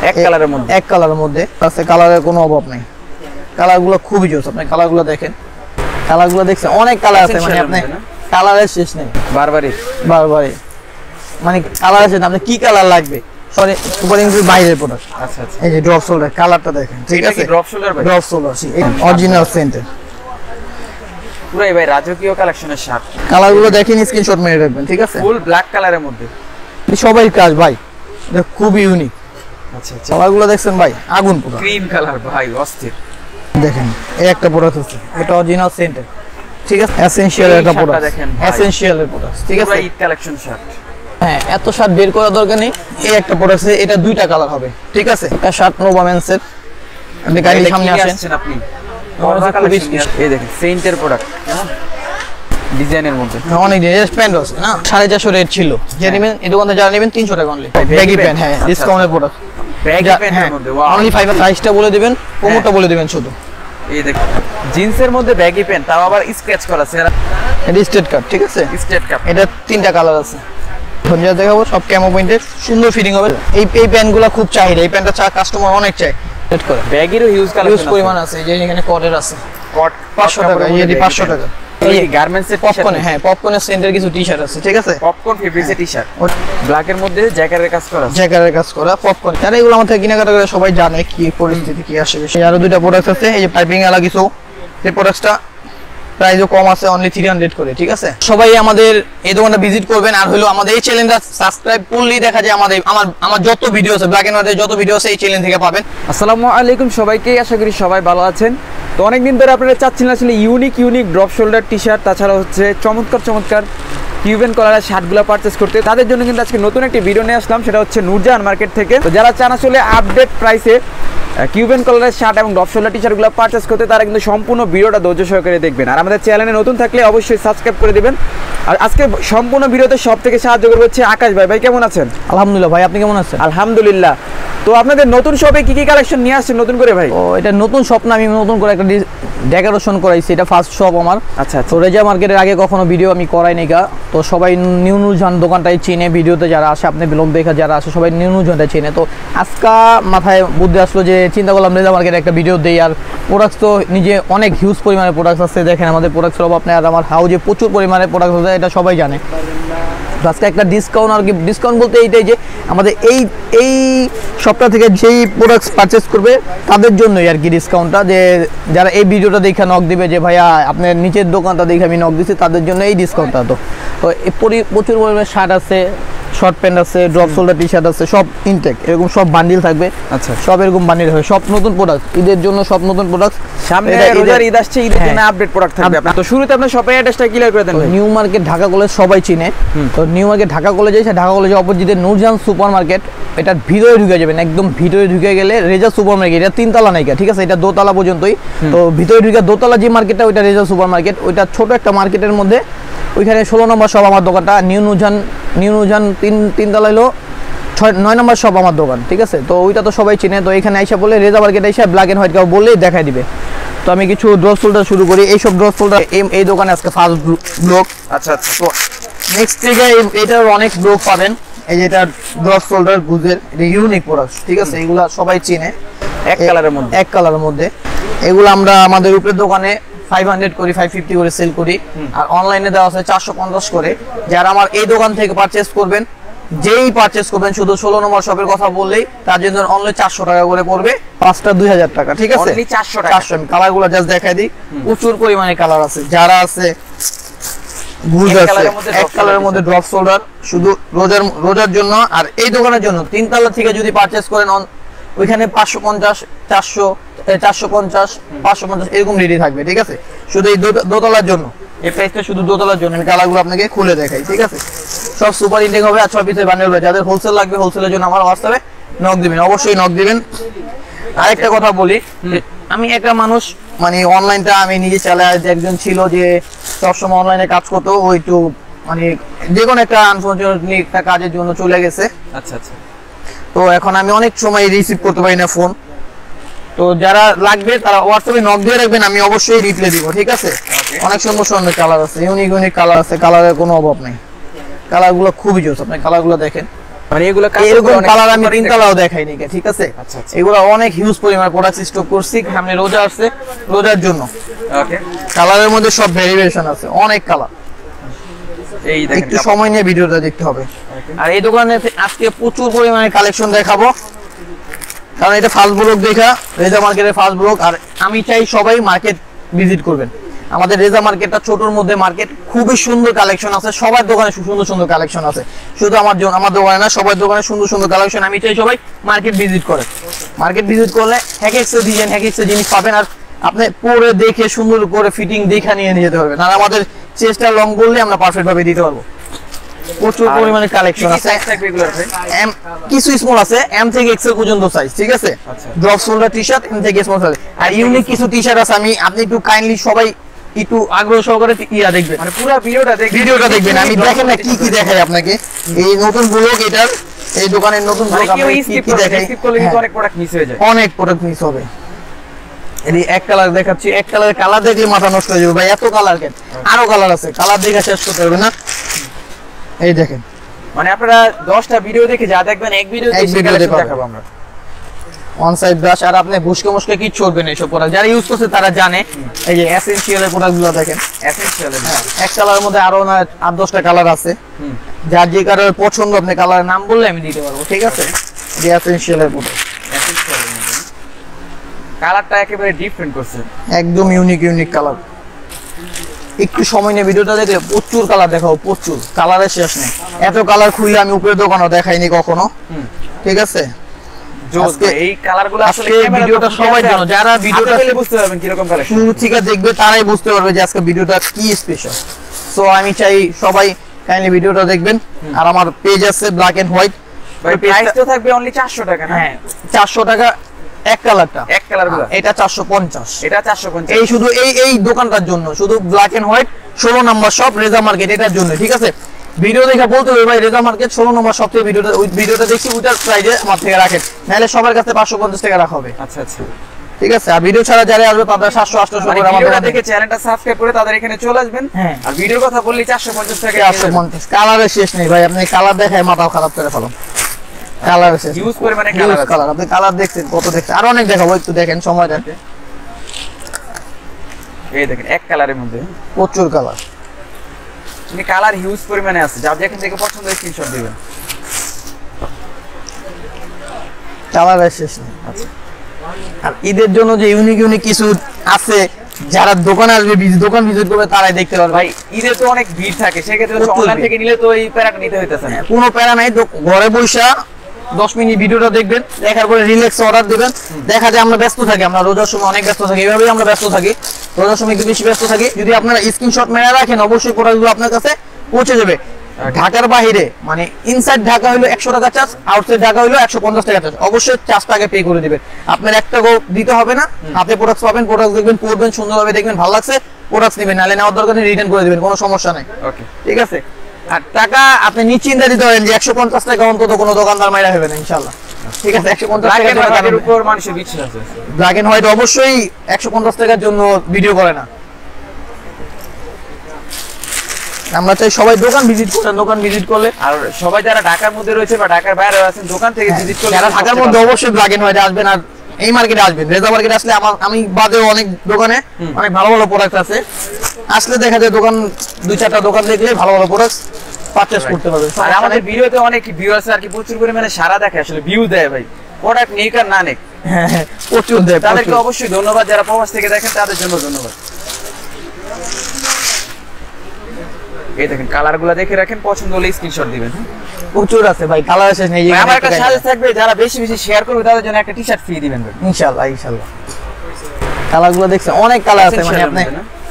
এক কালারের মধ্যে, এক কালারের মধ্যে আছে, কালারের কোনো অভাব নাই। কালারগুলো খুবই জোস, আপনি কালারগুলো দেখেন, কালারগুলো দেখছেন অনেক কালার আছে, মানে আপনি কালারের শেষ নেই, বারবারই মানে কালার আছে, আপনি কি কালার লাগবে। সরি সুপার ইংলিশ বাইরের প্রোডাক্ট। আচ্ছা আচ্ছা, এই যে ড্রপ শোল্ডার কালারটা দেখেন, ঠিক আছে, ড্রপ শোল্ডার ভাই, ড্রপ শোল্ডার অরিজিনাল সেন্টার পুরাই ভাই রাজকীয় কালেকশনের শার্ট। কালারগুলো দেখেন, স্ক্রিনশট মেরে রাখবেন, ঠিক আছে। ফুল ব্ল্যাক কালারের মধ্যে, সবাই কাজ ভাই, এটা খুবই ইউনিক। আচ্ছা আচ্ছা, কালারগুলো দেখছেন ভাই, আগুন পুরো ক্রিম কালার ভাই, অস্থির। দেখেন এই একটা প্রোডাক্ট আছে, এটা অরিজিনাল সেন্টার, ঠিক আছে, এসেনশিয়াল একটা প্রোডাক্ট, এসেনশিয়াল এর প্রোডাক্ট, ঠিক আছে। Eid collection shirt. হ্যাঁ, এত শার্ট বের করার দরকার নেই, এই একটা প্রোডাক্ট আছে, এটা দুইটা কালার হবে, ঠিক আছে। এটা শার্ট নোভা মেন্সের, আপনি গাড়ির সামনে আসেন, আপনি এই দেখেন সেন্টের প্রোডাক্ট, ডিজাইনের মধ্যে অনেক ডিজাইন প্যান্ট আছে না, 450 রেট ছিল, যে নেবেন এই দোকানে যারা নেবেন 300 টাকা অনলি, ব্যাগি প্যান্ট, হ্যাঁ ডিসকাউন্টের প্রোডাক্ট, ব্যাগি প্যান্টের মধ্যে অনলি 5 প্রাইসটা বলে দিবেন, প্রোমোটা বলে দিবেন শুধু। এই দেখেন জিন্সের মধ্যে ব্যাগি প্যান্ট, তাও আবার স্ক্র্যাচ করা আছে, এটা স্ট্রেট কাট, ঠিক আছে, স্ট্রেট কাট। এটা তিনটা কালার আছে, এখন যা দেখাবো সব ক্যামো প্রিন্টের, সুন্দর ফিটিং হবে। এই প্যান্টগুলো খুব চাহিদা, এই প্যান্টটা কাস্টমার অনেক চাই, সেট করে। ব্যাগেরও হিউজ কালেকশন পরিমাণ আছে, এই যে এখানে কটের আছে, কট 500 টাকা, এই যে 500 টাকা। এই গার্মেন্টসের পপকর্ন, হ্যাঁ পপকর্নের সেন্টার কিছু টি-শার্ট আছে, ঠিক আছে, পপকর্ন ফেব্রিক্সের টি-শার্ট, ব্ল্যাকের মধ্যে জ্যাকেটের কাজ করা, জ্যাকেটের কাজ করা পপকর্ন। যারা এগুলো আমার থেকে কেনাকাটা করে সবাই জানে কি পরিস্থিতি কি আসে। আরো দুইটা প্রোডাক্ট আছে, এই যে পাইপিং এলা কিছু, এই প্রোডাক্টটা প্রাইসও কম আছে, অনলি 300 করে, ঠিক আছে। সবাই আমাদের এই দোকানটা ভিজিট করবেন, আর হলো আমাদের এই চ্যানেলটা সাবস্ক্রাইব করলেই দেখা যায় আমার যত ভিডিও আছে, ব্ল্যাক এন্ড হোয়াইটের যত ভিডিও আছে এই চ্যানেল থেকে পাবেন। আসসালামু আলাইকুম সবাইকে, আশা করি সবাই ভালো আছেন। তো অনেকদিন ধরে আপনারা চাচ্ছিলেন আসলে ইউনিক ড্রপ শোল্ডার টি-শার্ট, তাছাড়া হচ্ছে চমৎকার কিউবেন কলারের শার্টগুলো পারচেস করতে, তাদের জন্য কিন্তু আজকে নতুন একটি ভিডিও নিয়ে আসলাম, সেটা হচ্ছে নূরজাহান মার্কেট থেকে। তো যারা চান আসলে আপডেট প্রাইসে কিউবেন কলারের শার্ট এবং ড্রপ শোল্ডার টি-শার্টগুলো পারচেস করতে, তারা কিন্তু সম্পূর্ণ ভিডিওটা ধৈর্য সহকারে দেখবেন, আর আমাদের চ্যানেলে নতুন থাকলে অবশ্যই সাবস্ক্রাইব করে দিবেন। আর আজকে সম্পূর্ণ ভিডিওতে সব থেকে সাহায্য করবে হচ্ছে আকাশ ভাই। ভাই কেমন আছেন? আলহামদুলিল্লাহ ভাই, আপনি কেমন আছেন? আলহামদুলিল্লাহ। তো আপনাদের নতুন শপে কি কি কালেকশন নিয়ে আসছেন নতুন করে ভাই? ও এটা নতুন শপ না, আমি নতুন করে একটা ডেকোরেশন করাইছি, এটা ফার্স্ট শপ আমার। আচ্ছা, তো রেজা মার্কেটের আগে কখনো ভিডিও আমি করাই নাই, তো সবাই নিউ নূরজাহান দোকানটাই চিনে, ভিডিওতে যারা আসে, আপনি ব্লগ দেখা যারা আসে সবাই নিউ নূরজাহানটা চিনে। তো আজকা মাথায় বুদ্ধি আসলো যে চিন্তা করলাম রেজা মার্কেটে একটা ভিডিও দেই, আর প্রোডাক্টস তো নিজে অনেক হিউজ পরিমাণে প্রোডাক্টস আছে, দেখেন আমাদের প্রোডাক্টসের অভাব নেই, আর আমার হাউজে প্রচুর পরিমাণে প্রোডাক্ট আছে, এটা সবাই জানে। তো আজকে একটা ডিসকাউন্ট, আর কি ডিসকাউন্ট বলতে এইটাই যে আমাদের এই সপ্তাহ থেকে যেই প্রোডাক্টস পারচেস করবে তাদের জন্যই আর কি ডিসকাউন্টটা, যে যারা এই ভিডিওটা দেখে নক দিবে যে ভাইয়া আপনার নিচের দোকানটা দেখে আমি নক দিচ্ছি, তাদের জন্য এই ডিসকাউন্টটা। তো প্রচুর পরিমাণে শার্ট আছে, শর্ট প্যান্ট আছে, ড্রপ শোল্ডার টি-শার্ট আছে, সব ইনটেক এরকম সব বান্ডিল থাকবে। আচ্ছা, সব এরকম বান্ডিল হবে, সব নতুন প্রোডাক্ট, ঈদের জন্য সব নতুন প্রোডাক্ট। সামনে রোজার ঈদ আসছে, ঈদের জন্য আপডেট প্রোডাক্ট থাকবে। তো শুরুতে আপনার শপের অ্যাড্রেসটা ক্লিয়ার করে দেন। নিউ মার্কেট ঢাকা কলেজ সবাই চিনে, তো নিউ মার্কেট ঢাকা কলেজ এসে ঢাকা কলেজের অপোজিটে নূরজাহান সুপার মার্কেট, এটার ভিতরে ঢুকে যাবেন, একদম ভিতরে ঢুকে গেলে রেজা সুপার মার্কেট, এটা 3 তলা নাইকা, ঠিক আছে, এটা 2 তলা পর্যন্তই। তো ভিতরে ঢুকে 2 তলা যে মার্কেটটা ওইটা রেজা সুপার মার্কেট, ওইটা ছোট একটা মার্কেটের মধ্যে, ওইখানে 16 নম্বর সব আমার দোকানটা। নিউ নূরজাহান 3 তলা হলো 9 নম্বর সব আমার দোকান, ঠিক আছে। তো ওইটা তো সবাই চিনে, তো এখানে আইসা বলে রেজা মার্কেট আইসা ব্ল্যাক এন্ড হোয়াইট কাউ বললেই দেখাই দিবে। তো আমি কিছু ড্রপ শোল্ডার শুরু করি, এইসব ড্রপ শোল্ডার এই দোকানে আজকে ফার্স্ট ব্লক। আচ্ছা, তো নেক্সট থেকে এটার অনেক ব্লক পাবেন। এই যে এটা ড্রপ শোল্ডার গুজের, এটা ইউনিক প্রোডাক্ট, ঠিক আছে, এগুলা সবাই চিনে, এক কালারের মধ্যে। এগুলো আমরা আমাদের উপরের দোকানে 500 করি, 550 করে সেল করি, আর অনলাইনে দেওয়া আছে 450 করে। যারা আমার এই দোকান থেকে পারচেস করবেন, যেই পারচেস করবেন শুধু 16 নম্বর শপের কথা বললেই তার জন্য অনলি 400 টাকা করে পড়বে, 5টা 2000 টাকা, ঠিক আছে। অনলি 400 টাকা। 400। আমি কালারগুলো জাস্ট দেখাই দিই, প্রচুর পরিমাণে কালার আছে, যারা আছে গুজ আছে, এক কালারের মধ্যে ড্রপ শোল্ডার শুধু রোজার জন্য। আর এই দোকানের জন্য 3 তলা থেকে যদি পারচেস করেন, ওইখানে 550, 400, 450, 550 এরকম রেডি থাকবে, ঠিক আছে, শুধু এই দোতলার জন্য। এই প্রাইসটা শুধু দোতলার জন্য, আমি কালারগুলো আপনাকে খুলে দেখাই, ঠিক আছে। সব সুপার ইনটেক হবে, আর 6 পিসের বান্ডেল হবে। যাদের হোলসেল লাগবে, হোলসেলের জন্য আমার হোয়াটসঅ্যাপে নক দিবেন, অবশ্যই নক দিবেন। আরেকটা কথা বলি, আমি একটা মানুষ, মানে অনলাইনটা আমি নিজে চালাই, একজন ছিল যে সবসময় অনলাইনে কাজ করতো, ও একটু মানে যে কোনো একটা আনফরচুনেটলি একটা কাজের জন্য চলে গেছে। আচ্ছা আচ্ছা। তো এখন আমি অনেক সময় রিসিভ করতে পারি না ফোন, তো যারা লাগবে তারা হোয়াটসঅ্যাপে নক দিয়ে রাখবেন, আমি অবশ্যই রিপ্লাই দিব, ঠিক আছে। অনেক সুন্দর কালার আছে, ইউনিক কালার আছে, কালারের কোনো অভাব নেই, কালারগুলো খুবই জোস, আপনি কালারগুলো দেখেন। মানে এগুলো এরকম কালার আমি তিন তালাও দেখাই নি, ঠিক আছে? আচ্ছা আচ্ছা, এগুলো অনেক হিউজ পরিমাণ প্রোডাক্ট স্টক করছি, সামনে রোজা আসছে, রোজার জন্য। ওকে, কালারের মধ্যে সব ভেরিয়েশন আছে, অনেক কালার। এই দেখেন একটু সময় নিয়ে ভিডিওটা দেখতে হবে। আর এই দোকানে আজকে প্রচুর পরিমাণে কালেকশন দেখাবো, কারণ এটা ফার্স্ট ব্লগ দেখা, রেজা মার্কেটের ফার্স্ট ব্লগ। আর আমি চাই সবাই মার্কেট ভিজিট করবেন। আমাদের রেজা মার্কেটটা ছোটর মধ্যে মার্কেট, খুবই সুন্দর কালেকশন আছে, সবার দোকানে সুন্দর সুন্দর কালেকশন আছে, শুধু আমার দোকানে না, সবার দোকানে সুন্দর সুন্দর কালেকশন। আমি চাই সবাই মার্কেট ভিজিট করে। মার্কেট ভিজিট করলে এক একটা ডিজাইন, এক একটা জিনিস পাবেন, আর আপনি পরে দেখে সুন্দর করে ফিটিং দেখে নিয়ে যেতে পারবেন। আর আমাদের চেষ্টা লং বললে আমরা পারফেক্ট ভাবে দিতে পারবো। প্রচুর পরিমাণে কালেকশন আছে, কিছু স্মল আছে, এম থেকে এক্সেল পর্যন্ত সাইজ, ঠিক আছে? ড্রপ শোল্ডার টি-শার্ট এম থেকে স্মল সাইজ। আর ইউনিক কিছু টি-শার্ট আছে, আপনি একটু কাইন্ডলি সবাই একটু আগ্রহ সহকারে দেখবেন, মানে পুরো ভিডিওটা দেখবেন। আমি দেখেন না কি কি দেখাই আপনাকে, এই নতুন ব্লগ, এটার এই দোকানের নতুন ব্লগ কি কি দেখাই, অনেক প্রোডাক্ট মিস হয়ে যায়, অনেক প্রোডাক্ট মিস হবে। এই এক কালার দেখাচ্ছি, এক কালারের কালার দেখলে মাথা নষ্ট হয়ে যাবে ভাই, এত কালার কেন? আরো কালার আছে, কালার দেখে শেষ করতে পারবে না। এই দেখেন, মানে আপনারা 10টা ভিডিও দেখে যা দেখবেন এক ভিডিওতে দেখাবো আমরা। ওয়ান সাইড ব্রাশ, আর আপনি মুশকে কি চলবে না এইসব প্রোডাক্ট, যারা ইউজ করছে তারা জানে। এই যে এসেনশিয়াল এর প্রোডাক্টগুলো দেখেন, এসেনশিয়াল এক কালারের মধ্যে আরো না 8-10টা কালার আছে, যার যে কালার পছন্দ আপনি কালারের নাম বললে আমি দিতে পারবো, ঠিক আছে? যে এসেনশিয়াল এর প্রোডাক্ট, কালারটা একেবারে ডিফারেন্ট করছে, একদম ইউনিক কালার। একটু সময় নিয়ে ভিডিওটা দেখলে প্রচুর কালার দেখাবো, প্রচুর কালারের শেষ নেই। এত কালার খুললে আমি উপরের দোকানও দেখাইনি কখনো, ঠিক আছে? এই কালারগুলো আসলে ভিডিওটা সবাই জানো, যারা ভিডিওটা বুঝতে পারবেন কি রকম কালেকশন শুরু থেকে দেখবে তারাই বুঝতে পারবে যে আজকে ভিডিওটা কি স্পেশাল। সো আমি চাই সবাই কাইন্ডলি ভিডিওটা দেখবেন। আর আমার পেজ আছে ব্ল্যাক এন্ড হোয়াইট, ভাই প্রাইস তো থাকবে অনলি 400 টাকা না? হ্যাঁ 400 টাকা এক কালারটা, এক কালারগুলো, এটা 450, এটা 450। এই শুধু এই দোকানটার জন্য, শুধু ব্ল্যাক এন্ড হোয়াইট 16 নম্বর শপ রেজা মার্কেট, এটার জন্য, ঠিক আছে? ভিডিও দেখে বলতে হবে ভাই রেজা মার্কেট 16 নম্বর শপ থেকে ভিডিওটা দেখছি, ওইটার প্রাইসে আমার থেকে রাখেন, নাহলে সবার কাছে 550 টাকা রাখা হবে। আচ্ছা আচ্ছা, ঠিক আছে? আর ভিডিও ছাড়া যারা আসবে তাদের 700-800 করে আমাদের দেখে চ্যানেলটা সাবস্ক্রাইব করে তাদের এখানে চলে আসবেন। হ্যাঁ, আর ভিডিওর কথা বললি 450 টাকা, 450। কালারের শেষ নেই ভাই, আপনি কালার দেখায় মাথাও খারাপ করে ফেলেন। কালার শেষ, ইউজ পরিমাণে কালার, আপনি কালার দেখছেন কত, দেখছেন আর অনেক দেখাবো, একটু দেখেন সময় দেন। এই দেখেন এক কালারের মধ্যে প্রচুর কালার, মানে কালার হিউজ পরিমাণে আছে, যা যেখান থেকে পছন্দ হয় স্ক্রিনশট দিবেন। কালারের শেষ নেই। আচ্ছা, আর ঈদের জন্য যে ইউনিক কিছু আছে, যারা দোকানে আসবে, দোকান ভিজিট করবে তারাই দেখতে পারবে। ভাই ঈদে তো অনেক ভিড় থাকে, সেক্ষেত্রে অনলাইন থেকে নিলে তো এই প্যারাটা নিতে হইতেছে না। কোনো প্যারা নাই, ঘরে বসে 10 মিনিট ভিডিওটা দেখবেন, দেখার পরে রিল্যাক্স অর্ডার দিবেন। দেখা যায় আমরা ব্যস্ত থাকি, আমরা রোজার সময় অনেক ব্যস্ত থাকি, এইভাবেই আমরা ব্যস্ত থাকি, রোজার সময় একটু বেশি ব্যস্ত থাকি। যদি আপনারা স্ক্রিনশট মেরে রাখেন, অবশ্যই প্রোডাক্টগুলো আপনার কাছে পৌঁছে যাবে। ঢাকার বাইরে মানে ইনসাইড ঢাকা হলো 100 টাকা চার্জ, আউটসাইড ঢাকা হলো 150 টাকা চার্জ, অবশ্যই চার্জটা আগে পে করে দিবেন। আপনার একটা গো দিতে হবে না, হাতে প্রোডাক্ট পাবেন, প্রোডাক্ট দেখবেন, পড়বেন, সুন্দরভাবে দেখবেন, ভালো লাগছে প্রোডাক্ট নেবেন, নালে নেওয়ার দরকার নেই, রিটার্ন করে দিবেন, কোনো সমস্যা নাই। ওকে, ঠিক আছে? আর টাকা আপনি নিশ্চিন্তে দিতে পারেন যে 150 টাকা অন্তত কোনো দোকানদার মাইরা হবে না ইনশাআল্লাহ, ঠিক আছে? 150 টাকার উপর মানুষের বিশ্বাস আছে। ব্ল্যাক এন্ড হোয়াইট অবশ্যই 150 টাকার জন্য ভিডিও করে না। আমরা চাই সবাই দোকান ভিজিট করেন, দোকান ভিজিট করলে, আর সবাই যারা ঢাকার মধ্যে রয়েছে বা ঢাকার বাইরে আছেন, দোকান থেকে ভিজিট করলে, যারা ঢাকার মধ্যে অবশ্যই ব্ল্যাক এন্ড হোয়াইট আসবেন। আর এই মার্কেটে আসবেন, রেজা মার্কেটে আসলে আমি বাদেও অনেক দোকানে অনেক ভালো ভালো প্রোডাক্ট আছে, আসলে দেখা যায় দোকান 2-4টা দোকান দেখলে ভালো ভালো প্রোডাক্ট পারচেজ করতে পারবেন। আর আমাদের ভিডিওতে অনেক ভিউ আছে আর কি, প্রচুর পরিমাণে সারা দেখে, আসলে ভিউ দেয় ভাই, প্রোডাক্ট নিক আর না নিক, হ্যাঁ প্রচুর দেয়, তাদেরকে অবশ্যই ধন্যবাদ, যারা প্রবাস থেকে দেখেন তাদের জন্য ধন্যবাদ। এই দেখেন কালারগুলো দেখে রাখেন, পছন্দ হলে স্ক্রিনশট দিবেন। প্রচুর আছে ভাই, কালার শেষ নেই। আমার একটা সাজেস্ট থাকবে, যারা বেশি বেশি শেয়ার করবে তাদের জন্য একটা টি-শার্ট ফ্রি দিবেন ভাই, ইনশাআল্লাহ। কালারগুলো দেখছেন, অনেক কালার আছে, মানে আপনি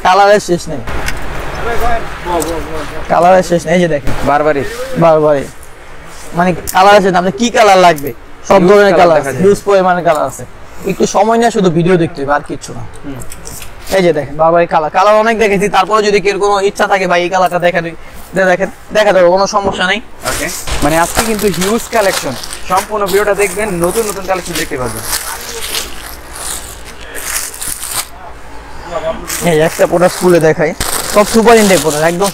কালারের শেষ নেই, কালারের শেষ নেই। এই যে দেখেন বারবারই মানে কালার আছে, আপনি কি কালার লাগবে সব ধরনের কালার আছে, হিউজ পরিমাণে কালার আছে। একটু সময় নিয়ে শুধু ভিডিও দেখতে হবে, আর কিছু না। এই যে দেখেন বারবারই কালার অনেক দেখেছি, তারপরে যদি কেউ কোনো ইচ্ছা থাকে ভাই এই কালারটা দেখা দেবো, কোনো সমস্যা নেই। ওকে, মানে আজকে কিন্তু হিউজ কালেকশন, সম্পূর্ণ ভিডিওটা দেখবেন, নতুন নতুন কালেকশন দেখতে পারবেন। এই একটা প্রোডাক্ট খুলে দেখাই, সব সুপার ইনটেক প্রোডাক্ট, একদম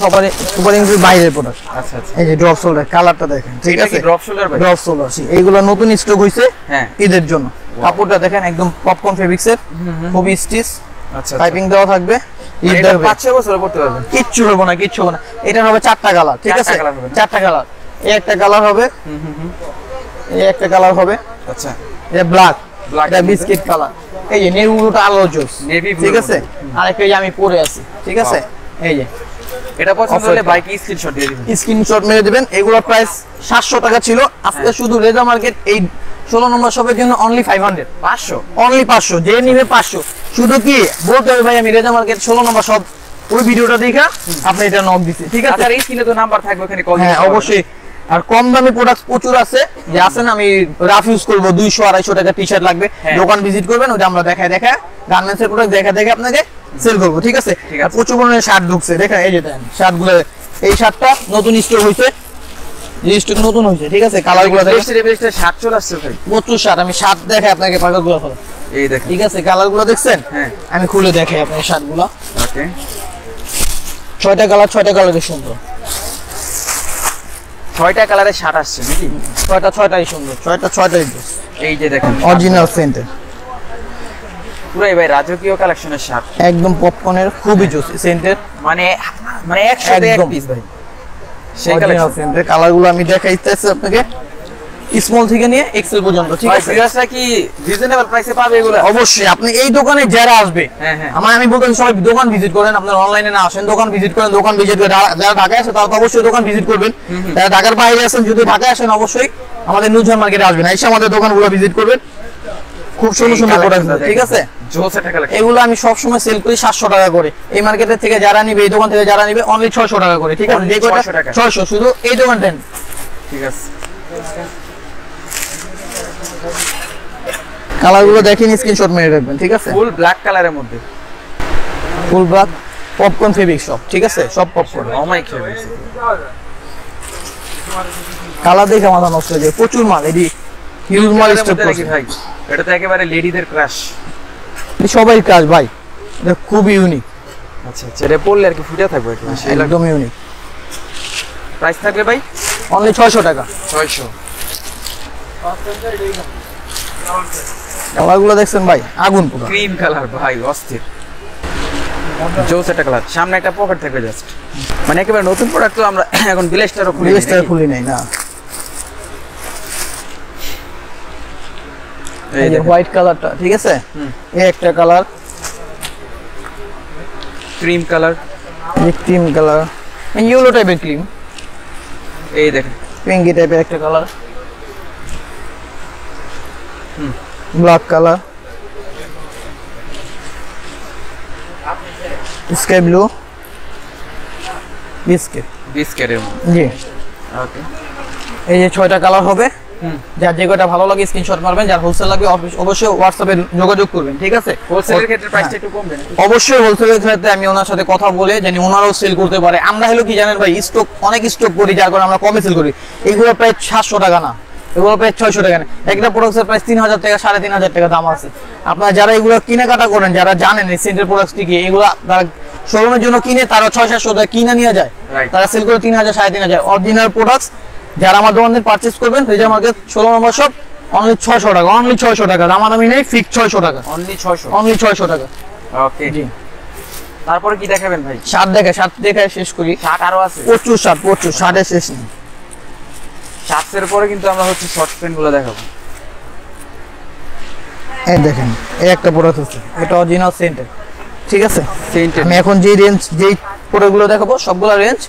সুপার ইনটেক বাইরের প্রোডাক্ট। আচ্ছা আচ্ছা, এই যে ড্রপ শোল্ডার কালারটা দেখেন, ঠিক আছে, ড্রপ শোল্ডার ভাই? ড্রপ শোল্ডার, এইগুলো নতুন স্টক হইছে হ্যাঁ ঈদের জন্য। কাপড়টা দেখেন একদম পপকর্ন ফেব্রিক্সের, খুবই স্টিচ, আচ্ছা পাইপিং দেওয়া থাকবে। এটা 5-6 বছর পড়তে পারবেন, কিচ্ছু হবে না, কিচ্ছু হবে না। এটা হবে 4টা কালার, ঠিক আছে, 4টা কালার। এই একটা কালার হবে, এই একটা কালার হবে, আচ্ছা এটা ব্ল্যাক, এটা বিস্কিট কালার, এই যে নেভি ব্লুটা আলো জোস, নেভি ব্লু, ঠিক আছে। আর একটা যে আমি পরে আছি, ঠিক আছে, এই যে এটা পছন্দ হলে বাইকে স্ক্রিনশট দিয়ে দিবেন, স্ক্রিনশট মেরে দিবেন। এগুলোর প্রাইস 700 টাকা ছিল, আজকে শুধু রেজা মার্কেট এই 16 নম্বর শপের জন্য অনলি 500, 500 অনলি 500, যে নিবে 500। শুধু কি বলতে হবে ভাই আমি রেজা মার্কেট 16 নম্বর শপ, ওই ভিডিওটা দেখা আপনি এটা নক দিছি, ঠিক আছে। আর এই স্ক্রিনে তো নাম্বার থাকবে, ওখানে কল হ্যাঁ অবশ্যই। আর কম দামি প্রোডাক্ট প্রচুর আছে, যে আছে না আমি রাফ ইউজ করব 200-250 টাকা টি-শার্ট লাগবে, দোকান ভিজিট করবেন, ওটা আমরা দেখায় গার্মেন্টস এর প্রোডাক্ট দেখায় আপনাকে সেল করব, ঠিক আছে। আর প্রচুর পরিমাণে শার্ট ঢুকছে, দেখেন এই যে দেন শার্টগুলো, এই শার্টটা নতুন স্টক হইছে, এই স্টক নতুন হইছে, ঠিক আছে। কালারগুলো দেখেন, বেস্টে শার্ট চলে আসছে ভাই, প্রচুর শার্ট। আমি শার্ট দেখাই আপনাকে, পাকাগুলো ফলো, এই দেখেন, ঠিক আছে। কালারগুলো দেখছেন, হ্যাঁ আমি খুলে দেখাই আপনাকে শার্টগুলো। ওকে 6টা কালার, 6টা কালারই সুন্দর, 6টা কালারের শার্ট আসছে নাকি? 6টাই সুন্দর, 6টাই বেস্ট। এই যে দেখেন অরিজিনাল সেন্টার, পুরাই ভাই রাজকীয় কালেকশনের শার্ট, একদম পপকর্নের, খুবই জোস সেন্টার, মানে 100 তে এক পিস ভাই, সেই অরিজিনাল কালেকশন। সেন্টার। কালারগুলো আমি দেখাইতেছি আপনাকে, স্মল থেকে নিয়ে এক্সেল পর্যন্ত, ঠিক ভাই আছে। ভিউয়ার্সরা কি রিজনেবল প্রাইসে পাবে এগুলো? অবশ্যই আপনি এই দোকানে যারা আসবে, হ্যাঁ হ্যাঁ, আমি বলতেন সবাই দোকান ভিজিট করেন, আপনারা অনলাইনে না আসেন, দোকান ভিজিট করেন। দোকান ভিজিট করে যারা ঢাকায় আছে তারা তো অবশ্যই দোকান ভিজিট করবেন, যারা ঢাকার বাইরে আছেন যদি ঢাকায় আসেন অবশ্যই আমাদের নুজহান মার্কেটে আসবেন, এসে আমাদের দোকানগুলো ভিজিট করবেন। খুব সুন্দর সুন্দর প্রোডাক্ট, ঠিক আছে। জোস একটা কালেকশন, এগুলো আমি সব সময় সেল করি 700 টাকা করে। এই মার্কেটের থেকে যারা নিবে, এই দোকান থেকে যারা নিবে অনলি 600 টাকা করে, ঠিক আছে। Only যে কয়টা 600 টাকা। 600 শুধু এই দোকানটা। ঠিক আছে। কালারগুলো দেখেন, স্ক্রিনশট মেরে রাখবেন, ঠিক আছে। ফুল ব্ল্যাক কালারের মধ্যে, ফুল ব্ল্যাক পপকর্ন ফেব্রিক সব, ঠিক আছে, সব পপকর্ন। ও মাই গড, কালার দেখে মাথা নষ্ট হয়ে যায়, প্রচুর মাল, এডি হিউজ মাল স্টক করছে ভাই। এটা তো একেবারে লেডিদের ক্রাশ, সবাই কাজ ভাই, এটা খুবই ইউনিক। আচ্ছা আচ্ছা, এটা পড়লে আর কি ফুটে থাকবে একদম ইউনিক। প্রাইস থাকবে ভাই অনলি 600 টাকা। 600। কালারগুলো দেখছেন ভাই, আগুন পুরো ক্রিম কালার ভাই, অস্থির জোস একটা কালার। সামনে একটা পকেট থাকবে জাস্ট, মানে একেবারে নতুন প্রোডাক্ট তো আমরা এখন ব্লেস্টারও খুলি, ব্লেস্টার খুলি নাই না। এই যে হোয়াইট কালারটা, ঠিক আছে, এই একটা কালার, ক্রিম কালার, এই ক্রিম কালার, ইয়েলো টাইপের ক্রিম, এই দেখেন পিঙ্কি টাইপের একটা colour, black colour, sky blue, বিস্কেটের জি। ওকে, এই যে 6টা কালার হবে, যার যে কয়টা ভালো লাগে স্ক্রিনশট মারবেন, যার হোলসেল লাগবে অবশ্যই হোয়াটসঅ্যাপে যোগাযোগ করবেন, ঠিক আছে। হোলসেলের ক্ষেত্রে প্রাইসটা একটু কমবে না? অবশ্যই হোলসেলের ক্ষেত্রে আমি ওনার সাথে কথা বলে জানি ওনারাও সেল করতে পারে। আমরা হলো কি জানেন ভাই, স্টক অনেক স্টক করি, যার কারণে আমরা কমে সেল করি। এগুলো প্রায় 700 টাকা না, এগুলো প্রায় 600 টাকা না। একটা প্রোডাক্টের প্রাইস 3000 টাকা, 3500 টাকা দাম আছে। আপনারা যারা এগুলো কেনাকাটা করেন, যারা জানেন এই সেন্টার প্রোডাক্টস কি, এগুলো তারা শোরুমের জন্য কিনে, তারা 600-700 টাকা কিনে নিয়ে যায়, তারা সেল করে 3000, 3500। অরিজিনাল প্রোডাক্টস যারা আমার দোকান থেকে পারচেজ করবেন, রেজা মার্কেট 16 নম্বর শপ, অনলি 600 টাকা, অনলি 600 টাকা, দামাদামি নেই, ফিক্স 600 টাকা, অনলি 600, অনলি 600 টাকা। ওকে জি। তারপরে কি দেখাবেন ভাই? শার্ট দেখায় শেষ করি। শার্ট আরো আছে, প্রচুর শার্ট, প্রচুর শার্টের শেষ নেই। শার্টসের পরে কিন্তু আমরা হচ্ছে শর্ট প্যান্ট গুলো দেখাবো। এই দেখেন, এই একটা প্রোডাক্ট আছে, এটা অরিজিনাল সেন্টার, ঠিক আছে। সেন্টার আমি এখন যে রেঞ্জ, যেই প্রোডাক্টগুলো দেখাবো সবগুলো রেঞ্জ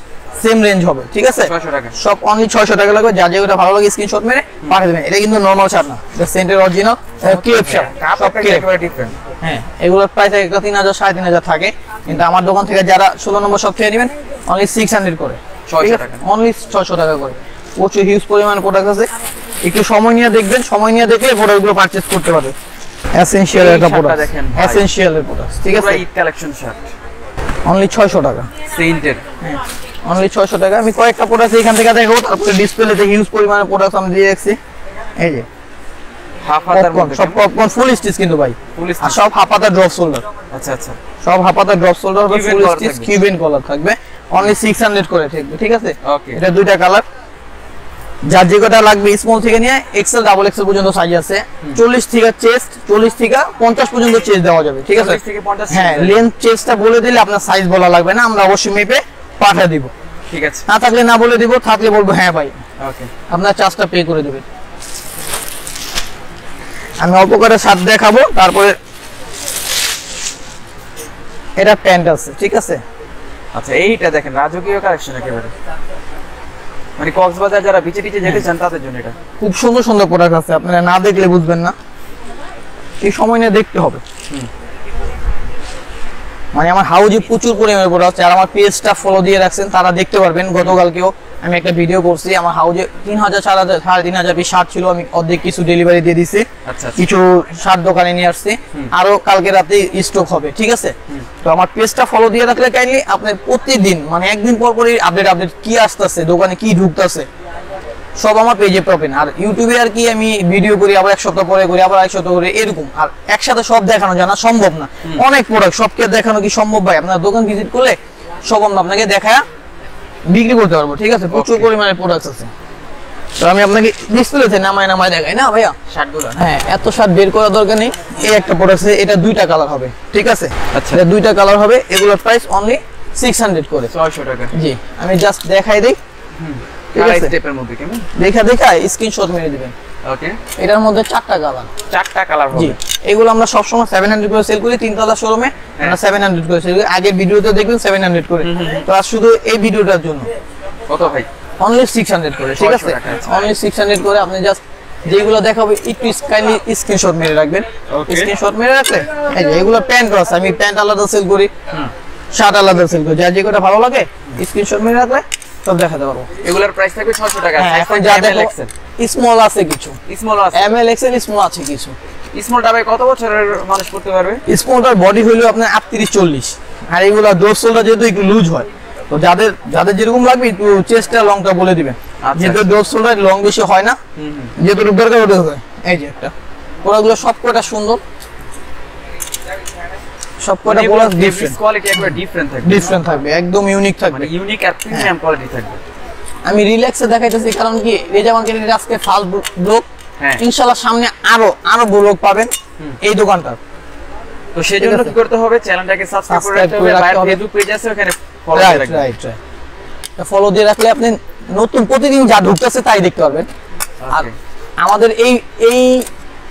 সেম রেঞ্জ হবে, ঠিক আছে। 600 টাকা, সব অনলি 600 টাকা লাগবে। যার যেটা ভালো লাগে স্ক্রিনশট মেরে পাঠিয়ে দেবেন। এটা কিন্তু নরমাল শার্ট না, এটা সেন্টার অরিজিনাল ক্রেপ শার্ট, সব ক্রেপ। একেবারে ডিফারেন্ট। হ্যাঁ, এগুলোর প্রাইস একটা 3000, 3500 থাকে, কিন্তু আমার দোকান থেকে যারা 16 নম্বর সব থেকে নেবেন অনলি 600 করে, 600 টাকা, অনলি 600 টাকা করে। প্রচুর হিউজ পরিমাণ প্রোডাক্ট আছে, একটু সময় নিয়ে দেখবেন, সময় নিয়ে দেখলে প্রোডাক্টগুলো পারচেজ করতে পারবে। এসেনশিয়াল একটা প্রোডাক্ট দেখেন, এসেনশিয়ালের প্রোডাক্ট, ঠিক আছে। ঈদ কালেকশন শার্ট, অনলি 600 টাকা, সেন্টার, অনলি 600 টাকা। আমি কয়েকটা প্রোডাক্ট এখান থেকে দেখাবো, তারপরে ডিসপ্লেতে হিউজ পরিমাণে প্রোডাক্ট আমি দিয়ে রাখছি। এই যে হাফ হাতার মধ্যে সব পপকর্ন ফুল স্টিচ কিন্তু ভাই, ফুল আর সব হাফ হাতা ড্রপ শোল্ডার। আচ্ছা আচ্ছা, সব হাফ হাতা ড্রপ শোল্ডার হবে, ফুল স্টিচ কিউবেন কলার থাকবে, অনলি 600 করে থাকবে, ঠিক আছে। ওকে, এটা দুইটা কালার, যার যে কটা লাগবে স্মল থেকে নিয়ে এক্সেল ডাবল এক্সেল পর্যন্ত সাইজ আছে। 40 থেকে চেস্ট, 40 থেকে 50 পর্যন্ত চেস্ট দেওয়া যাবে, ঠিক আছে। 40 থেকে 50, হ্যাঁ, লেন্থ চেস্টটা বলে দিলে আপনার সাইজ বলা লাগবে না, আমরা অবশ্যই মেপে পাঠিয়ে দিব। ঠিক আছে, না থাকলে না বলে দিব, থাকলে বলবো হ্যাঁ ভাই। ওকে, আপনার চার্জটা পে করে দেবেন। আমি অল্প করে শার্ট দেখাবো, তারপরে এটা প্যান্ট আছে, ঠিক আছে। আচ্ছা এইটা দেখেন রাজকীয় কালেকশন একেবারে, মানে কক্সবাজার যারা বিচে টিচে যেতে চান তাদের জন্য এটা খুব সুন্দর সুন্দর প্রোডাক্ট আছে, আপনারা না দেখলে বুঝবেন না, এই সময় নিয়ে দেখতে হবে। মানে আমার হাউজে প্রচুর পরিমাণে প্রোডাক্ট আছে, আর আমার পেজটা ফলো দিয়ে রাখছেন তারা দেখতে পারবেন। গতকালকেও আমি একটা ভিডিও করছি, আমার হাউজে 3000 4000 3500 পিস শার্ট ছিল, আমি অর্ধেক কিছু ডেলিভারি দিয়ে দিছি, কিছু শার্ট দোকানে নিয়ে আসছি, আরো কালকে রাতে স্টক হবে, ঠিক আছে। তো আমার পেজটা ফলো দিয়ে রাখলে কাইন্ডলি আপনি প্রতিদিন মানে একদিন পর পরই আপডেট কি আসতেছে, দোকানে কি ঢুকতেছে সব আমার পেজে পাবেন। আর ইউটিউবে আর কি আমি ভিডিও করি, আবার এক সপ্তাহ পরে করি, আবার এক সপ্তাহ করে, এরকম। আর একসাথে সব দেখানো জানা সম্ভব না, অনেক প্রোডাক্ট সবকে দেখানো কি সম্ভব ভাই? আপনার দোকান ভিজিট করলে সব আমরা আপনাকে দেখায় বিক্রি করতে পারবো, ঠিক আছে। প্রচুর পরিমাণে প্রোডাক্ট আছে, তো আমি আপনাকে ডিসপ্লেতে নামায় দেখাই না ভাইয়া শার্টগুলো। হ্যাঁ, এত শার্ট বের করার দরকার নেই। এই একটা প্রোডাক্ট আছে, এটা দুইটা কালার হবে, ঠিক আছে। আচ্ছা, এটা দুইটা কালার হবে, এগুলোর প্রাইস অনলি 600 করে, 600 টাকা। জি, আমি জাস্ট দেখাই দেই, ঠিক আছে। স্টেপের মধ্যে কেমন দেখা স্ক্রিনশট মেরে দিবেন। ওকে, এটার মধ্যে 4টা কালার, 4টা কালার হবে। জি, এগুলো আমরা সব সময় 700 করে সেল করি, তিনতলা শোরুমে আমরা 700 করে সেল করি। আগের ভিডিওতে দেখবেন 700 করে, তো আর শুধু এই ভিডিওটার জন্য কত ভাই? অনলি 600 করে, ঠিক আছে। অনলি 600 করে, আপনি জাস্ট যেগুলো দেখাবো একটু কাইন্ডলি স্ক্রিনশট মেরে রাখবেন। স্ক্রিনশট মেরে রাখলে এই যে এগুলো প্যান্ট আছে, আমি প্যান্ট আলাদা সেল করি, শার্ট আলাদা সেল করি, যার যে কোটা ভালো লাগে স্ক্রিনশট মেরে রাখলে সব দেখাতে পারবো। এগুলোর প্রাইস থাকবে 600 টাকা। এখন যা দেখো স্মল আছে, কিছু স্মল আছে, এমএল এক্সএল স্মল আছে কিছু। স্মলটা ভাই কত বছরের মানুষ পড়তে পারবে? স্মলটার বডি হইলো আপনার 38-40, আর এগুলা ডোরসোলটা যেহেতু একটু লুজ হয়, তো যাদের যেরকম লাগবে একটু চেস্টটা লংটা বলে দিবেন, যেহেতু ডোরসোলটা লং বেশি হয় না, যেহেতু দরকার ওটা হয়। এই যে একটা ওরাগুলো সবকটা সুন্দর, সবকটা প্রোডাক্ট ডিফারেন্ট কোয়ালিটি, একবার ডিফারেন্ট থাকবে, একদম ইউনিক থাকবে, মানে ইউনিক আর প্রিমিয়াম কোয়ালিটি থাকবে। আমি রিল্যাক্সে দেখাইতেছি, কারণ কি রেজা মার্কেটের আজকে ফার্স্ট ব্লগ, ইনশাআল্লাহ সামনে আরো ব্লগ পাবেন এই দোকানটার। তো সেজন্য কি করতে হবে? চ্যানেলটাকে সাবস্ক্রাইব করে রাখতে হবে, বাইরে ফেসবুক পেজ আছে ওখানে ফলো দিয়ে রাখবেন। রাইট, ফলো দিয়ে রাখলে আপনি নতুন প্রতিদিন যা ঢুকতেছে তাই দেখতে পারবেন। আর আমাদের এই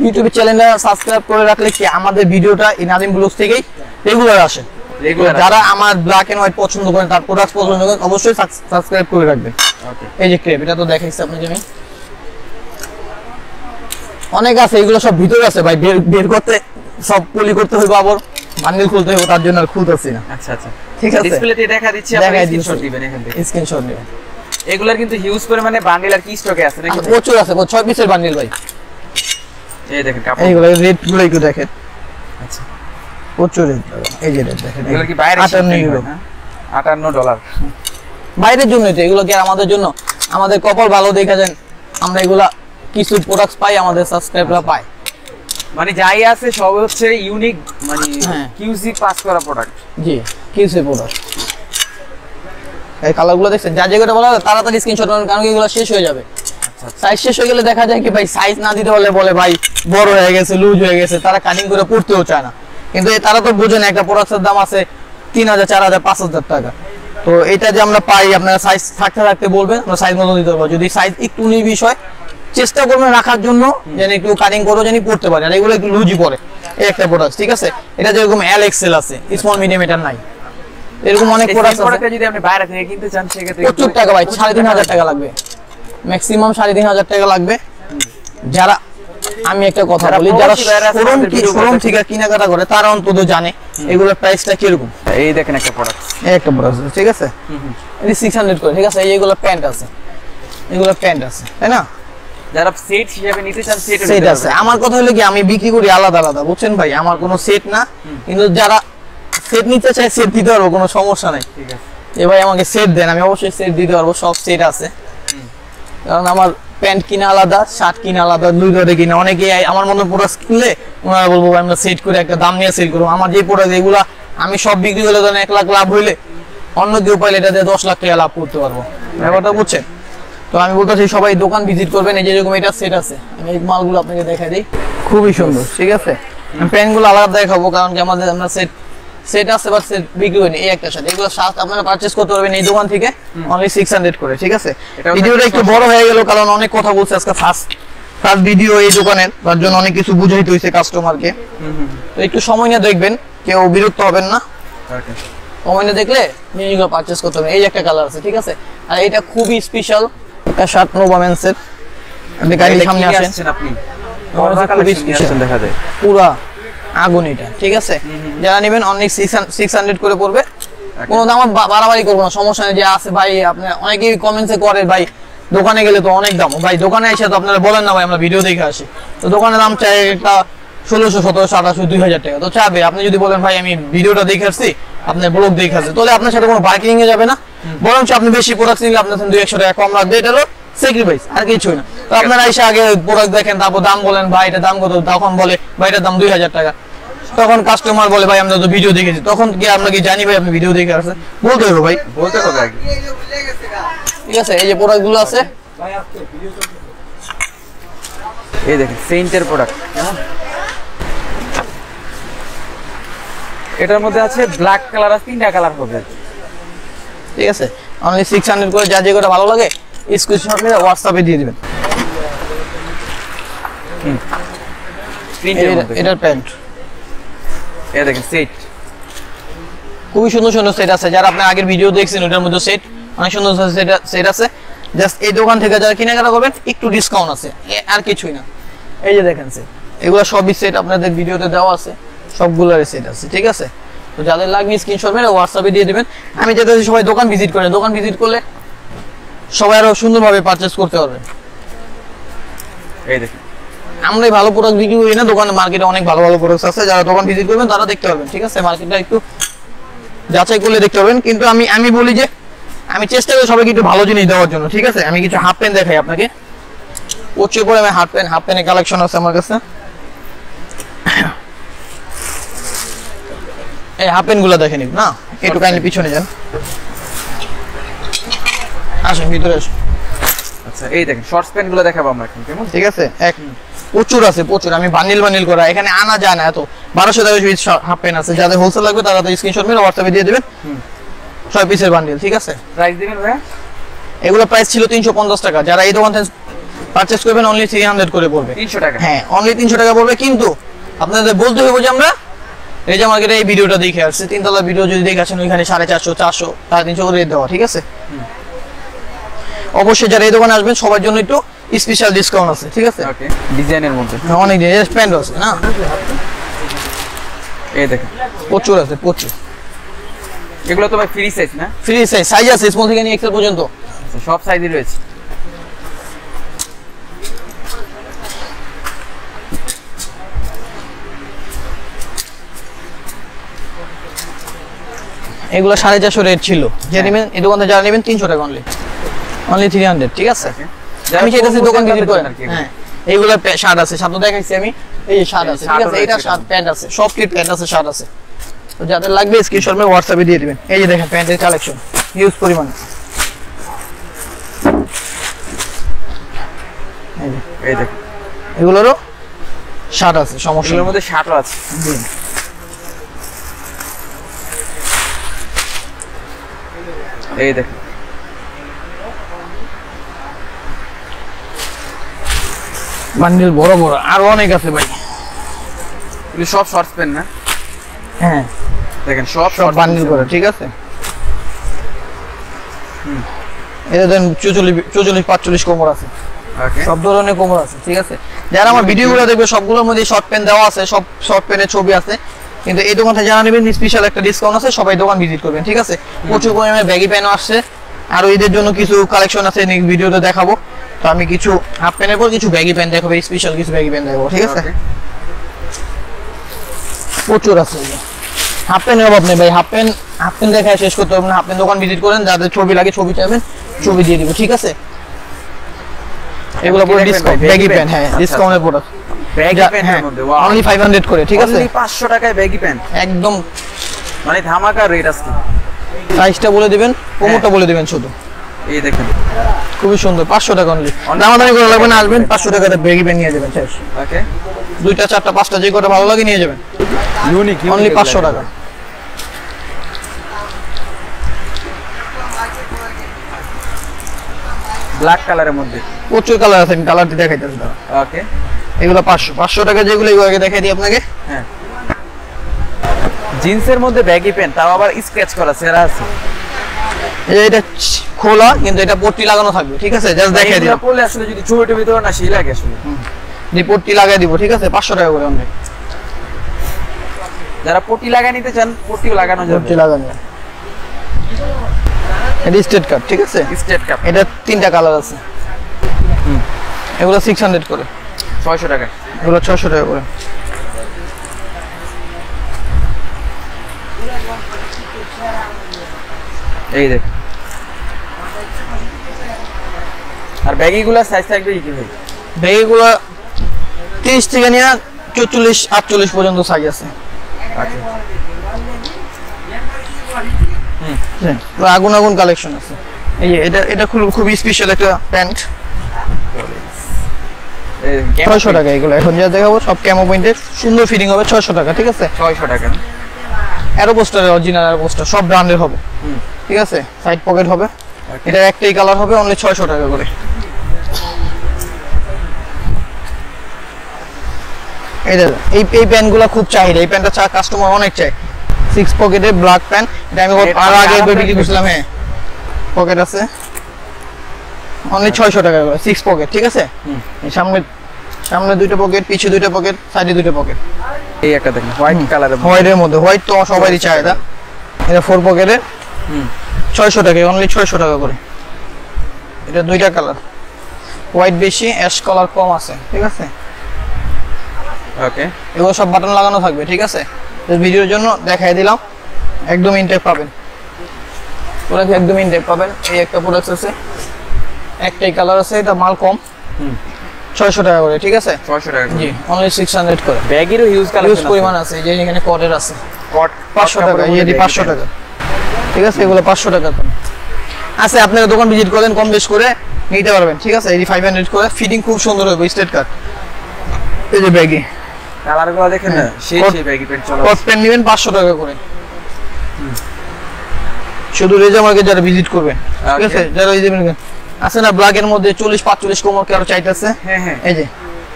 ইউটিউব চ্যানেলটা সাবস্ক্রাইব করে রাখলে কি আমাদের ভিডিওটা এই নাদিম ব্লগস থেকেই রেগুলার আসে। যারা আমার ব্ল্যাক এন্ড হোয়াইট পছন্দ করেন, তার প্রোডাক্ট পছন্দ করেন, অবশ্যই সাবস্ক্রাইব করে রাখবেন। এই যে ক্রেপ, এটা তো দেখাইছি আপনাকে আমি, অনেক আছে, এগুলো সব ভিতরে আছে ভাই, বের করতে সব পলি করতে হইব, আবার বান্ডেল খুলতে হইব, তার জন্য আর খুলতেছি না। আচ্ছা আচ্ছা, ঠিক আছে, ডিসপ্লেতে দেখা দিচ্ছি, আপনি স্ক্রিনশট দিবেন এখান থেকে, স্ক্রিনশট নেবেন। এগুলার কিন্তু হিউজ পরিমাণে বান্ডেল আর কি স্টকে আছে নাকি? প্রচুর আছে, 6 পিসের বান্ডেল ভাই। এই দেখেন কাপড়, এইগুলো রেট গুলো একটু দেখেন। আচ্ছা, প্রচুর রেট, এই যে রেট দেখেন, এগুলো কি বাইরে 58 ইউরো, $58 বাইরের জন্য। তো এগুলো কি আমাদের জন্য? আমাদের কপাল ভালো, দেখা যান আমরা এগুলা কিছু প্রোডাক্টস পাই, আমাদের সাবস্ক্রাইবাররা পায়। মানে যাই আছে সব হচ্ছে ইউনিক, মানে কিউসি পাস করা প্রোডাক্ট। জি, কিউসি প্রোডাক্ট। এই কালারগুলো দেখছেন, যা যেগুলো বলা তাড়াতাড়ি স্ক্রিনশট নেন, কারণ এগুলো শেষ হয়ে যাবে। সাইজ শেষ হয়ে গেলে দেখা যায় কি ভাই, সাইজ না দিতে হলে বলে ভাই বড় হয়ে গেছে, লুজ হয়ে গেছে, তারা কাটিং করে পড়তেও চায় না। কিন্তু তারা তো বোঝে না একটা প্রোডাক্টের দাম আছে 3000, 4000, 5000 টাকা। তো এটা যে আমরা পাই, আপনারা সাইজ থাকতে বলবেন, আমরা সাইজ মতো দিতে পারবো। যদি সাইজ একটু নির্বিষ হয়, চেষ্টা করবেন রাখার জন্য, যেন একটু কাটিং করে যেন পড়তে পারে, আর এগুলো একটু লুজই পড়ে। এই একটা প্রোডাক্ট, ঠিক আছে। এটা যেরকম এল এক্সেল আছে, স্মল মিডিয়াম এটা নাই, এরকম অনেক প্রোডাক্ট আছে। যদি আপনি বাইরে থেকে কিনতে চান সেক্ষেত্রে প্রচুর টাকা ভাই, 3500 টাকা লাগবে, ম্যাক্সিমাম 3500 টাকা লাগবে। যারা, আমি একটা কথা বলি, যারা শোরুম থেকে কেনাকাটা করে তারা অন্তত জানে এগুলোর প্রাইসটা কিরকম। এই দেখেন একটা প্রোডাক্ট, এই একটা প্রোডাক্ট, ঠিক আছে, এই 600 করে, ঠিক আছে। এইগুলো প্যান্ট আছে, এগুলো প্যান্ট আছে, তাই না? যারা সেট হিসেবে নিতে চান সেট আছে। আমার কথা হলো কি, আমি বিক্রি করি আলাদা আলাদা, বুঝছেন ভাই, আমার কোনো সেট না। কিন্তু যারা সেট নিতে চায় সেট দিতে পারবো, কোনো সমস্যা নাই। ঠিক আছে, এ ভাই আমাকে সেট দেন, আমি অবশ্যই সেট দিতে পারবো, সব সেট আছে। কারণ আমার প্যান্ট কিনা আলাদা, শার্ট কিনা আলাদা, দুই ধরে কিনা। অনেকে আমার মতো প্রোডাক্ট কিনলে ওনারা বলবো আমরা সেট করে একটা দাম নিয়ে সেল করবো। আমার যে প্রোডাক্ট এগুলা আমি সব বিক্রি হলে ধরেন 1 লাখ লাভ হইলে অন্য কেউ পাইলে এটা দিয়ে 10 লাখ টাকা লাভ করতে পারবো। ব্যাপারটা বুঝছেন? তো আমি বলতেছি সবাই দোকান ভিজিট করবেন। এই যে যেরকম এটা সেট আছে, আমি এই মালগুলো আপনাকে দেখাই দিই, খুবই সুন্দর। ঠিক আছে, আমি প্যান্টগুলো আলাদা দেখাবো কারণ কি আমাদের আমরা সেট আছে বা সেট বিক্রি হয়নি এই একটা সাথে। এগুলো সাথে আপনারা পারচেজ করতে পারবেন এই দোকান থেকে অনলি 600 করে। ঠিক আছে, ভিডিওটা একটু বড় হয়ে গেল কারণ অনেক কথা বলছে আজকে, ফার্স্ট ভিডিও এই দোকানের, তার জন্য অনেক কিছু বুঝাইতে হইছে কাস্টমারকে। তো একটু সময় নিয়ে দেখবেন, কেউ বিরক্ত হবেন না। সময় নিয়ে দেখলে জিনিসগুলো পারচেজ করতে হবে। এই যে একটা কালার আছে, ঠিক আছে, আর এটা খুবই স্পেশাল একটা শার্ট নোভা মেন্সের। আপনি গাড়ির সামনে আসেন, আপনি খুবই স্পেশাল দেখা যায়, পুরা আগুন এটা। ঠিক আছে, যারা নেবেন অনলি 600 করে পড়বে। কোনো দাম বাড়াবাড়ি করবো না, সমস্যা নেই। যে আছে ভাই আপনার অনেকেই কমেন্টসে করে ভাই দোকানে গেলে তো অনেক দাম, ভাই দোকানে এসে তো আপনারা বলেন না ভাই আমরা ভিডিও দেখে আসি। তো দোকানের দাম চাই একটা 1600, 1700, 1800, 2000 টাকা। তো চাবে আপনি যদি বলেন ভাই আমি ভিডিওটা দেখে আসছি, আপনার ব্লগ দেখে আসছি, তাহলে আপনার সাথে কোনো বার্গেনিং এ যাবে না। বরঞ্চ আপনি বেশি প্রোডাক্ট নিলে আপনার 200 টাকা কম রাখবে। এটা হলো স্যাক্রিফাইস, আর কিছুই না। তো আপনারা এসে আগে প্রোডাক্ট দেখেন, তারপর দাম বলেন ভাই এটা দাম কত, তখন বলে ভাই এটার দাম 2000 টাকা। তখন কাস্টমার বলে ভাই আমরা তো ভিডিও দেখেছি, তখন কি আমরা কি জানি ভাই আপনি ভিডিও দেখে আসছেন? বলতে হবে ভাই, বলতে হবে আগে। ঠিক আছে, এই যে প্রোডাক্ট গুলো আছে, এই দেখেন সেন্টের প্রোডাক্ট। এটার মধ্যে আছে ব্ল্যাক কালার, আছে 3টা কালার হবে। ঠিক আছে, অনলি 600 করে। যা যে করে ভালো লাগে স্ক্রিনশট নিয়ে হোয়াটসঅ্যাপে দিয়ে দিবেন। এটার প্যান্ট, এই দেখেন সেট, খুবই সুন্দর সুন্দর সেট আছে। যারা আপনি আগের ভিডিও দেখছেন ওটার মধ্যে সেট অনেক সুন্দর সেট আছে। জাস্ট এই দোকান থেকে যারা কেনাকাটা করবেন একটু ডিসকাউন্ট আছে, আর কিছুই না। এই যে দেখেন সেট, এগুলো সবই সেট আপনাদের ভিডিওতে দেওয়া আছে, সবগুলোর সেট আছে। ঠিক আছে, তো যাদের লাগবে স্ক্রিনশট মেরে হোয়াটসঅ্যাপে দিয়ে দিবেন। আমি যেতে সবাই দোকান ভিজিট করেন, দোকান ভিজিট করলে সবাই আরো সুন্দরভাবে পারচেজ করতে পারবেন। এই দেখেন আমরাই ভালো প্রোডাক্ট বিক্রি করি না, দোকানে মার্কেটে অনেক ভালো ভালো প্রোডাক্ট আছে। যারা দোকান ভিজিট করবেন তারা দেখতে পারবেন। ঠিক আছে, মার্কেটটা একটু যাচাই করলে দেখতে পারবেন। কিন্তু আমি বলি যে আমি চেষ্টা করি সবাইকে একটু ভালো জিনিস দেওয়ার জন্য। ঠিক আছে, আমি কিছু হাফ প্যান্ট দেখাই আপনাকে। প্রচুর পরে আমি হাফ প্যান্টের কালেকশন আছে আমার কাছে। এই হাফ প্যান্ট গুলো দেখে নিন না, একটু কাইন্ডলি পিছনে যান, আসেন ভিতরে আসুন। আচ্ছা, এই দেখেন শর্টস প্যান্ট গুলো দেখাবো আমরা এখন, কেমন? ঠিক আছে, প্রচুর আছে, প্রচুর। আমি বান্ডিল করা, এখানে আনা যায় না এত। 1200 টাকা পিস হাফ প্যান্ট আছে। যাদের হোলসেল লাগবে তারা তো স্ক্রিনশট মেরে হোয়াটসঅ্যাপে দিয়ে দিবেন। 6 পিসের বান্ডিল। ঠিক আছে, প্রাইস দিবেন ভাই? এগুলো প্রাইস ছিল 350 টাকা। যারা এই দোকান থেকে পারচেজ করবেন অনলি 300 করে পড়বে। 300 টাকা? হ্যাঁ, অনলি 300 টাকা পড়বে। কিন্তু আপনাদের বলতে হবে যে আমরা এই যে মার্কেটে এই ভিডিওটা দেখে আসছি, 3 তলার ভিডিও যদি দেখে আসেন ওইখানে 450, 400, 350 করে রেট দেওয়া। ঠিক আছে, অবশ্যই যারা এই দোকানে আসবেন সবার জন্য একটু স্পেশাল ডিসকাউন্ট আছে। ঠিক আছে, ওকে, ডিজাইনের মধ্যে অনেক ডিজাইন প্যান্ট আছে না, এই দেখেন প্রচুর আছে, প্রচুর। এগুলো তো ভাই ফ্রি সাইজ না? ফ্রি সাইজ আছে, স্মল থেকে নিয়ে এক্সেল পর্যন্ত। আচ্ছা, সব সাইজই রয়েছে। এগুলো 450 রেট ছিল। যে নেবেন এই দোকানে, যারা নেবেন 300 টাকা অনলি 300। ঠিক আছে, আমি চাইতেছি দোকান ভিজিট করেন। হ্যাঁ, এইগুলো শার্ট আছে, সাথে দেখাইছি আমি। এই যে শার্ট আছে, ঠিক আছে, এটা শার্ট, প্যান্ট আছে, সব কি প্যান্ট আছে, শার্ট আছে। তো যাদের লাগবে স্ক্রিনশট মেরে হোয়াটসঅ্যাপে দিয়ে দিবেন। এই যে দেখেন প্যান্টের কালেকশন হিউজ পরিমাণে। এই দেখেন এগুলোরও শার্ট আছে, সমস্যা এগুলোর মধ্যে শার্টও আছে। এই দেখেন বান্ডিল বড় বড় আরো অনেক আছে ভাই। এগুলো সব শর্টস প্যান্ট না? হ্যাঁ, দেখেন সব সব বান্ডিল করে। ঠিক আছে, এটা দেন 44, 45 কোমর আছে, ওকে, সব ধরনের কোমর আছে। ঠিক আছে, যারা আমার ভিডিওগুলো দেখবে সবগুলোর মধ্যে শর্ট প্যান্ট দেওয়া আছে, সব শর্ট প্যান্টের ছবি আছে। কিন্তু এই দোকান থেকে যারা নেবেন স্পেশাল একটা ডিসকাউন্ট আছে, সবাই দোকান ভিজিট করবেন। ঠিক আছে, প্রচুর পরিমাণে ব্যাগি প্যান্টও আসছে, আর এদের জন্য কিছু কালেকশন আছে নেক্সট ভিডিওতে দেখাবো। তো আমি কিছু হাফ প্যান্টের পর কিছু ব্যাগি প্যান্ট দেখাবো, স্পেশাল কিছু ব্যাগি প্যান্ট দেখাবো। ঠিক আছে, প্রচুর আছে। হাফ প্যান্টের অভাব নেই ভাই, হাফ প্যান্ট দেখায় শেষ করতে হবে না। হাফ প্যান্ট দোকান ভিজিট করেন, যাদের ছবি লাগে ছবি চাইবেন, ছবি দিয়ে দিব। ঠিক আছে, এগুলো পুরো ডিসকাউন্ট ব্যাগি প্যান্ট, হ্যাঁ ডিসকাউন্টের প্রোডাক্ট ব্যাগি প্যান্টের মধ্যে অনলি 500 করে, ঠিক আছে? অনলি 500 টাকায় ব্যাগি প্যান্ট, একদম মানে ধামাকা রেট আছে। প্রাইসটা বলে দিবেন, প্রোমোটা বলে দিবেন শুধু। এই দেখেন খুবই সুন্দর, 500 টাকা অনলি, দামাদামি করে লাগবে না, আসবেন 500 টাকাতে ব্যাগি প্যান্ট নিয়ে যাবেন শেষ। ওকে, দুইটা চারটা পাঁচটা যে কটা ভালো লাগে নিয়ে যাবেন, ইউনিক অনলি 500 টাকা। ব্ল্যাক কালারের মধ্যে প্রচুর কালার আছে, আমি কালারটি দেখাইতেছি দাঁড়া। ওকে, এগুলো 500 টাকা যেগুলো, এগুলো আগে দেখাই দিই আপনাকে। হ্যাঁ জিন্সের মধ্যে ব্যাগি প্যান্ট, তাও আবার স্ক্র্যাচ করা সেরা আছে। এটা খোলা কিন্তু এটা পট্টি লাগানো থাকবে, ঠিক আছে? জাস্ট দেখাই দিই, এটা পরলে আসলে যদি ছবিটা ভিতরে না সেই লাগে আসলে। যে পট্টি লাগাই দিব, ঠিক আছে? 500 টাকা করে অনলি। যারা পট্টি লাগাই নিতে চান পট্টিও লাগানো যাবে, পট্টি লাগানো। এটা স্টেট কাট, ঠিক আছে? স্টেট কাপ, এটা তিনটা কালার আছে। এগুলো 600 করে, 600 টাকা। এগুলো 600 টাকা করে। এই দেখ, আর ব্যাগিগুলো সাইজ থাকবে কি ভাই? ব্যাগগুলো 30 থেকে নিয়ে 44 48 পর্যন্ত সাইজ আছে। আচ্ছা, পুরো আগুন আগুন কালেকশন আছে। এই যে এটা খুব স্পেশাল একটা প্যান্ট, 600 টাকা। এগুলো এখন যা দেখাবো সব ক্যামো প্রিন্টের, সুন্দর ফিটিং হবে, 600 টাকা, ঠিক আছে? 600 টাকা। অ্যারো পোস্টারের অরিজিনাল অ্যারো পোস্টার, সব ব্র্যান্ডের হবে, ঠিক আছে? সাইড পকেট হবে, এটা একটাই কালার হবে, অনলি 600 টাকা করে। এই প্যান্টগুলো খুব চাহিদা, এই প্যান্টটা কাস্টমার অনেক চাই। 6 পকেটের ব্ল্যাক প্যান্ট, এটা আমি আর আগে বিক্রি করছিলাম। হ্যাঁ পকেট আছে, অনলি 600 টাকা করে, 6 পকেট, ঠিক আছে? সামনে দুইটা পকেট, পিছে দুইটা পকেট, সাইডে দুইটা পকেট। এই একটা দেখেন হোয়াইট কালারের, হোয়াইটের মধ্যে, হোয়াইট তো সবারই চাহিদা। এটা 4 পকেটের, 600 টাকা, অনলি 600 টাকা করে। এটা দুইটা কালার, হোয়াইট বেশি, অ্যাশ কালার কম আছে, ঠিক আছে? ওকে, এগুলো সব বাটন লাগানো থাকবে, ঠিক আছে? ভিডিওর জন্য দেখাই দিলাম, একদম ইনটেক পাবেন, প্রোডাক্ট একদম ইনটেক পাবেন। এই একটা প্রোডাক্ট আছে, একটাই কালার আছে, এটা মাল কম, 600 টাকা করে, ঠিক আছে? 600 টাকা জি, অনলি 600 করে। ব্যাগেরও হিউজ কালার, ইউজ পরিমাণ আছে, এই যে এখানে কটের আছে, কট 500 টাকা, এই যে 500 টাকা, ঠিক আছে? এগুলো 500 টাকা আছে। আপনারা দোকান ভিজিট করেন, কম বেশ করে নিতে পারবেন, ঠিক আছে? এই 500 করে, ফিটিং খুব সুন্দর হবে, স্টেট কাট। এই যে ব্যাগি কালারগুলো দেখেন না, সেই ব্যাগি প্যান্ট চলে। কট প্যান্ট নেবেন 500 টাকা করে, শুধু রেজা মার্কেট যারা ভিজিট করবেন, ঠিক আছে? যারা এই দেবেন আছে না ব্ল্যাকের মধ্যে 40 45 কোমর কারো চাইতেছে, হ্যাঁ হ্যাঁ, এই যে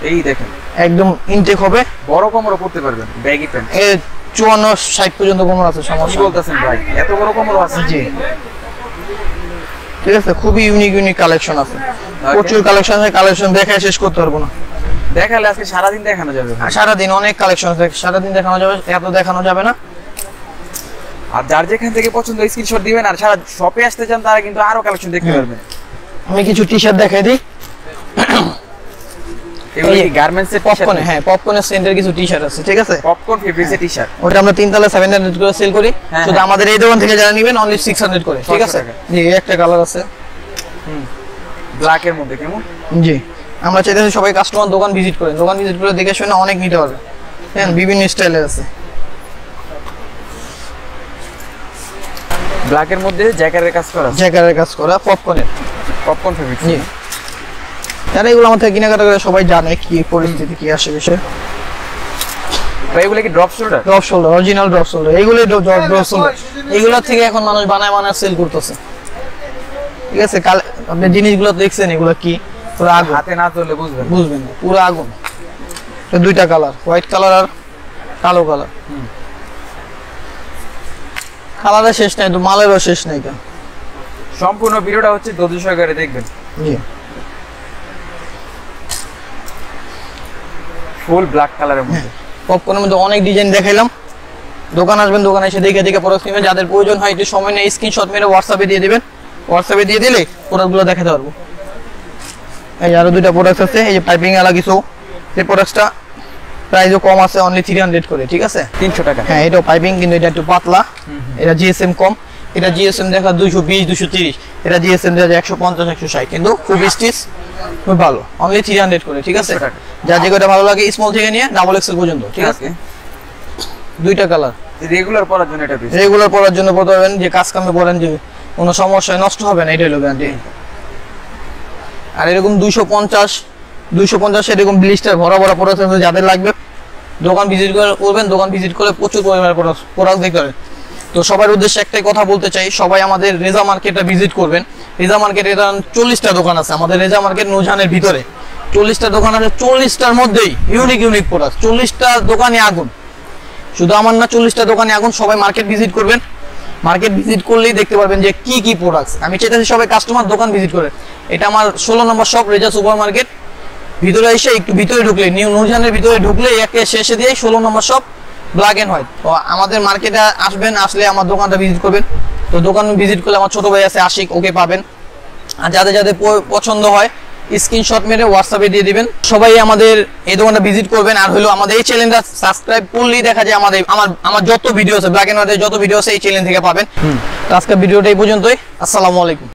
এই দেখেন একদম ইনটেক হবে, বড় কোমরও পড়তে পারবেন ব্যাগি প্যান্ট। এই 54 60 পর্যন্ত কোমর আছে, কি সমস্যা বলতেছেন ভাই, এত বড় কোমরও আছে? জি, ঠিক আছে? খুবই ইউনিক কালেকশন আছে, প্রচুর কালেকশন আছে, কালেকশন দেখায় শেষ করতে পারবো না। দেখালে আজকে সারাদিন দেখানো যাবে ভাই। সারাদিন অনেক কালেকশন আছে, সারাদিন দেখানো যাবে, এত দেখানো যাবে না। আর যার যেখান থেকে পছন্দ স্ক্রিনশট দিবেন, আর সারা শপে আসতে চান তারা কিন্তু আরো কালেকশন দেখতে পারবেন। আমি কিছু টি-শার্ট দেখাই দিই, এগুলো কি গার্মেন্টস এর পপকর্ন, হ্যাঁ পপকর্নের সেন্টার কিছু টি-শার্ট আছে, ঠিক আছে? পপকর্ন ফেব্রিক্স এর টি-শার্ট, ওটা আমরা 3 তলা 700 করে সেল করি, শুধু আমাদের এই দোকান থেকে যারা নেবেন অনলি 600 করে, ঠিক আছে? জি, একটা কালার আছে, ব্ল্যাক এর মধ্যে কেমন? জি, আমরা চাইতেছি সবাই কাস্টমার দোকান ভিজিট করেন, দোকান ভিজিট করে দেখে শুনে অনেক নিতে পারবে, হ্যাঁ বিভিন্ন স্টাইলের আছে। ব্ল্যাক এর মধ্যে জ্যাকারের কাজ করা, জ্যাকারের কাজ করা, পপকর্নের, পপকর্ন ফেব্রিক্স। জি, যারা এগুলো আমার থেকে কেনাকাটা করে সবাই জানে কি পরিস্থিতি কি আসে বিষয়। ভাই এগুলো কি drop shoulder? Drop shoulder, original drop shoulder, এইগুলোই ড্রপ শোল্ডার। এগুলো থেকে এখন মানুষ বানায় সেল করতেছে, ঠিক আছে? আপনি জিনিসগুলো দেখছেন, এগুলো কি পুরো আগুন, হাতে না ধরলে বুঝবেন না, পুরো আগুন। দুইটা কালার, হোয়াইট কালার আর কালো কালার। কালারের শেষ নাই তো, মালেরও শেষ নাই। সম্পূর্ণ ভিডিওটা হচ্ছে ধৈর্য সহকারে দেখবেন। জি, ফুল ব্ল্যাক কালারের মধ্যে, পপকর্নের মধ্যে অনেক ডিজাইন দেখাইলাম। দোকান আসবেন, দোকানে এসে দেখে প্রোডাক্ট নেবেন। যাদের প্রয়োজন হয় একটু সময় নিয়ে স্ক্রিনশট মেরে হোয়াটসঅ্যাপে দিয়ে দিবেন, হোয়াটসঅ্যাপে দিয়ে দিলে প্রোডাক্টগুলো দেখাতে পারবো। এই আরো দুইটা প্রোডাক্ট আছে, এই যে পাইপিং আলা কিছু, এই প্রোডাক্টটা প্রাইসও কম আছে, অনলি 300 করে, ঠিক আছে? 300 টাকা। হ্যাঁ, এটা পাইপিং কিন্তু এটা একটু পাতলা, এটা জিএসএম কম। এটা জিএসএম দেখা 220 230, এটা জিএসএম দেখা 150 160, কিন্তু খুব স্টিচ খুব ভালো, অনলি 300 করে, ঠিক আছে। যা যেটা ভালো লাগে স্মল থেকে নিয়ে ডাবল এক্সেল পর্যন্ত, ঠিক আছে। দুইটা কালার রেগুলার পরার জন্য এটা বেস্ট। রেগুলার পরার জন্য পরতে পারবেন, যে কাজ কামে পরেন, যে কোনো সমস্যা নষ্ট হবে না, এটাই হলো গ্যারান্টি। আর এরকম 250 এরকম ব্লিস্টার ভরা ভরা প্রোডাক্ট আছে, যাদের লাগবে দোকান ভিজিট করবেন, দোকান ভিজিট করে প্রচুর পরিমাণে প্রোডাক্ট দেখতে পারেন। তো সবার উদ্দেশ্যে একটাই কথা বলতে চাই, সবাই আমাদের রেজা মার্কেটটা ভিজিট করবেন। রেজা মার্কেটে 40টা দোকান আছে আমাদের, রেজা মার্কেট নূরজাহানের ভিতরে 40টা দোকান আছে, 40টার মধ্যেই ইউনিক প্রোডাক্ট, 40টা দোকানে আগুন। শুধু আমার না, 40টা দোকানে আগুন। সবাই মার্কেট ভিজিট করবেন, মার্কেট ভিজিট করলেই দেখতে পারবেন যে কি প্রোডাক্ট। আমি চাইতেছি সবাই কাস্টমার দোকান ভিজিট করে। এটা আমার 16 নম্বর শপ, রেজা সুপার মার্কেট। ভিতরে এসে একটু ভিতরে ঢুকলে, নিউ নূরজাহানের ভিতরে ঢুকলে একে শেষে দিয়ে 16 নম্বর শপ, ব্ল্যাক এন্ড হোয়াইট। তো আমাদের মার্কেটে আসবেন, আসলে আমার দোকানটা ভিজিট করবেন। তো দোকান ভিজিট করলে আমার ছোট ভাই আছে আশিক, ওকে পাবেন। আর যাদের যাদের পছন্দ হয় স্ক্রিনশট মেরে হোয়াটসঅ্যাপে দিয়ে দিবেন। সবাই আমাদের এই দোকানটা ভিজিট করবেন। আর হলো আমাদের এই চ্যানেলটা সাবস্ক্রাইব করলেই দেখা যায় আমার যত ভিডিও আছে, ব্ল্যাক এন্ড হোয়াইটের যত ভিডিও আছে এই চ্যানেল থেকে পাবেন। তো আজকের ভিডিওটা এই পর্যন্তই। আসসালামু আলাইকুম।